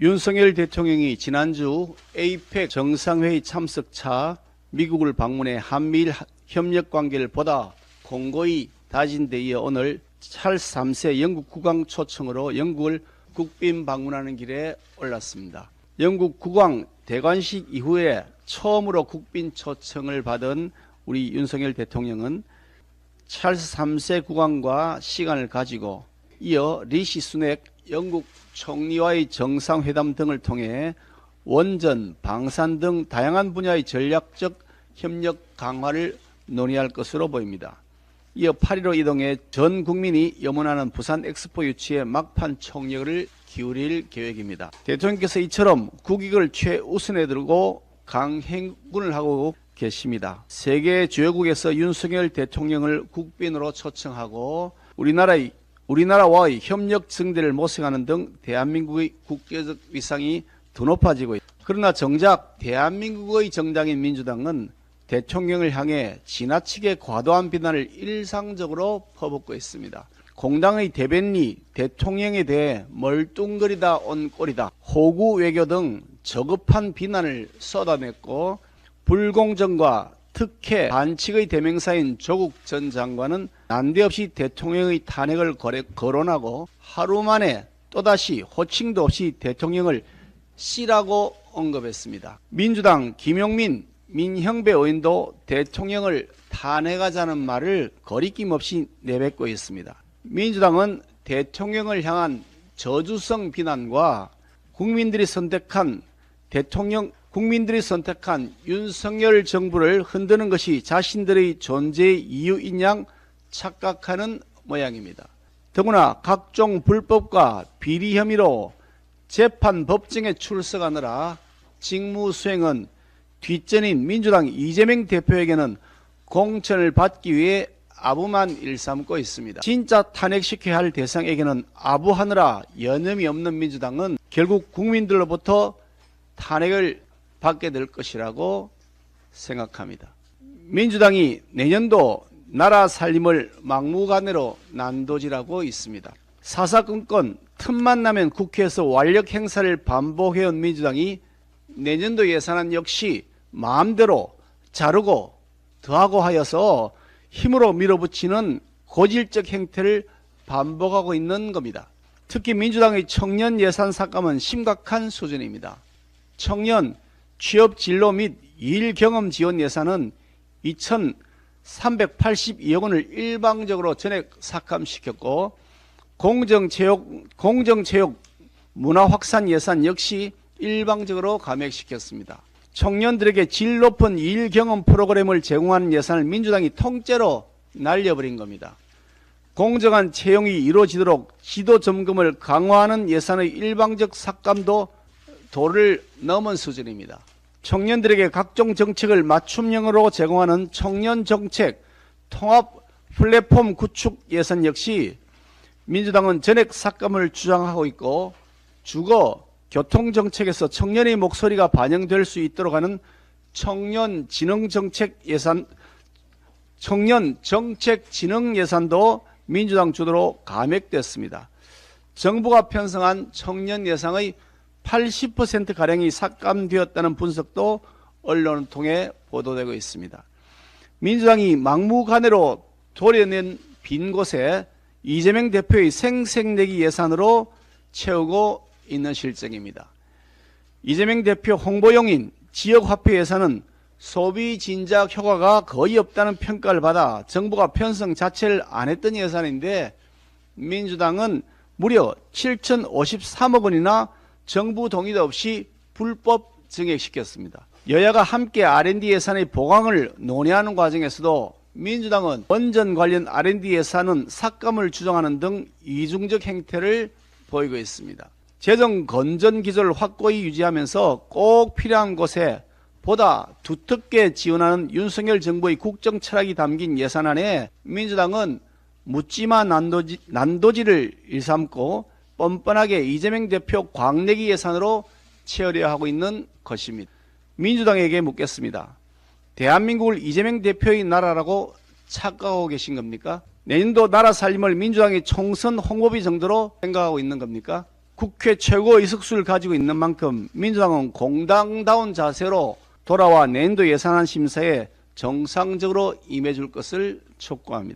윤석열 대통령이 지난주 에이펙 정상회의 참석차 미국을 방문해 한미일 협력관계를 보다 공고히 다진 데 이어 오늘 찰스 3세 영국 국왕 초청으로 영국을 국빈 방문하는 길에 올랐습니다. 영국 국왕 대관식 이후에 처음으로 국빈 초청을 받은 우리 윤석열 대통령은 찰스 3세 국왕과 시간을 가지고 이어 리시 수넥 영국 총리와의 정상회담 등을 통해 원전, 방산 등 다양한 분야의 전략적 협력 강화를 논의할 것으로 보입니다. 이어 8.15 이동해 전 국민이 염원하는 부산 엑스포 유치에 막판 총력을 기울일 계획입니다. 대통령께서 이처럼 국익을 최우선에 두고 강행군을 하고 계십니다. 세계 주요국에서 윤석열 대통령을 국빈으로 초청하고 우리나라와의 협력 증대를 모색하는 등 대한민국의 국제적 위상이 더 높아지고 있습니다. 그러나 정작 대한민국의 정당인 민주당은 대통령을 향해 지나치게 과도한 비난을 일상적으로 퍼붓고 있습니다. 공당의 대변리 대통령에 대해 멀뚱거리다 온 꼴이다, 호구 외교 등 저급한 비난을 쏟아냈고, 불공정과 특혜 반칙의 대명사인 조국 전 장관은 난데없이 대통령의 탄핵을 거론하고 하루 만에 또다시 호칭도 없이 대통령을 씨라고 언급했습니다. 민주당 김용민 민형배 의원도 대통령을 탄핵하자는 말을 거리낌 없이 내뱉고 있습니다. 민주당은 대통령을 향한 저주성 비난과 국민들이 선택한 윤석열 정부를 흔드는 것이 자신들의 존재의 이유인 양 착각하는 모양입니다. 더구나 각종 불법과 비리 혐의로 재판 법정에 출석하느라 직무 수행은 뒷전인 민주당 이재명 대표에게는 공천을 받기 위해 아부만 일삼고 있습니다. 진짜 탄핵시켜야 할 대상에게는 아부하느라 여념이 없는 민주당은 결국 국민들로부터 탄핵을 받게 될 것이라고 생각합니다. 민주당이 내년도 나라 살림을 막무가내로 난도질하고 있습니다. 사사건건 틈만 나면 국회에서 완력 행사를 반복해온 민주당이 내년도 예산안 역시 마음대로 자르고 더하고 하여서 힘으로 밀어붙이는 고질적 행태를 반복하고 있는 겁니다. 특히 민주당의 청년 예산 삭감은 심각한 수준입니다. 청년 취업 진로 및 일 경험 지원 예산은 2,382억 원을 일방적으로 전액 삭감시켰고, 공정체육 문화 확산 예산 역시 일방적으로 감액시켰습니다. 청년들에게 질 높은 일 경험 프로그램을 제공하는 예산을 민주당이 통째로 날려버린 겁니다. 공정한 채용이 이루어지도록 지도 점검을 강화하는 예산의 일방적 삭감도 도를 넘은 수준입니다. 청년들에게 각종 정책을 맞춤형으로 제공하는 청년 정책 통합 플랫폼 구축 예산 역시 민주당은 전액 삭감을 주장하고 있고, 주거 교통정책에서 청년의 목소리가 반영될 수 있도록 하는 청년 정책 진흥 예산도 민주당 주도로 감액됐습니다. 정부가 편성한 청년 예산의 80%가량이 삭감되었다는 분석도 언론을 통해 보도되고 있습니다. 민주당이 막무가내로 도려낸 빈 곳에 이재명 대표의 생색내기 예산으로 채우고 있는 실정입니다. 이재명 대표 홍보용인 지역화폐 예산은 소비 진작 효과가 거의 없다는 평가를 받아 정부가 편성 자체를 안 했던 예산인데, 민주당은 무려 7,053억 원이나 정부 동의도 없이 불법 증액시켰습니다. 여야가 함께 R&D 예산의 보강을 논의하는 과정에서도 민주당은 원전 관련 R&D 예산은 삭감을 주장하는 등 이중적 행태를 보이고 있습니다. 재정 건전 기조를 확고히 유지하면서 꼭 필요한 곳에 보다 두텁게 지원하는 윤석열 정부의 국정 철학이 담긴 예산안에 민주당은 묻지마 난도질을 일삼고 뻔뻔하게 이재명 대표 광내기 예산으로 채우려 하고 있는 것입니다. 민주당에게 묻겠습니다. 대한민국을 이재명 대표의 나라라고 착각하고 계신 겁니까? 내년도 나라 살림을 민주당의 총선 홍보비 정도로 생각하고 있는 겁니까? 국회 최고 의석수를 가지고 있는 만큼 민주당은 공당다운 자세로 돌아와 내년도 예산안 심사에 정상적으로 임해줄 것을 촉구합니다.